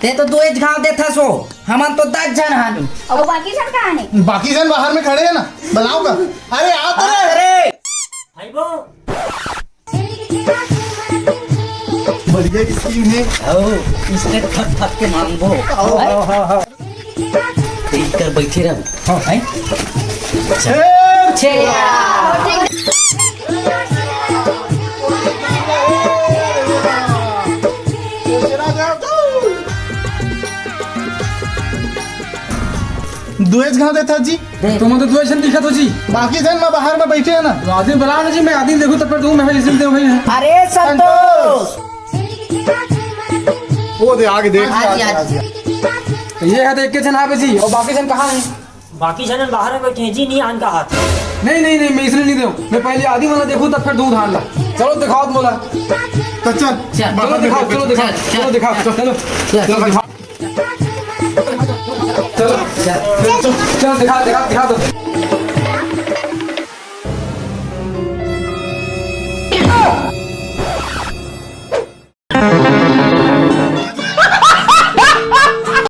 ते तो दो एक घाव देता सो हमन तो 10 जन हन। और बाकी सब कहाँ है? बाकी जन बाहर में खड़े हैं ना, बुलाओ का। अरे आओ तो रे। अरे भाई वो बढ़िया स्कीम है। आओ इसके फट फट के मांगो। आओ। देख कर बैठे रहो। हां है छे दुएज घाव देता जी। तुम तो द्वेषन दिखत हो जी। बाकी जन में बाहर में बैठे हैं ना। आदमी बुलाओ ना जी, मैं आदमी देखूं तब पर दूं, मैं इसी दे भाई। अरे संतोष वो दे आगे देख। आज आज तो ये है तो एक के जन आवे जी, और बाकी जन कहाँ हैं? बाकी जन बाहर में बैठे हैं जी, नहीं आन का हाथ। नहीं नहीं नहीं, मैं इसलिए नहीं दूं, मैं पहले आदमी वाला देखूं तब फिर दूध हार ला। चलो दिखाओ बोला। तो चल चलो दिखाओ, चलो दिखाओ, चलो दिखाओ, चलो चलो दिखाओ, चलो चलो दिखा दिखा दिखा दो।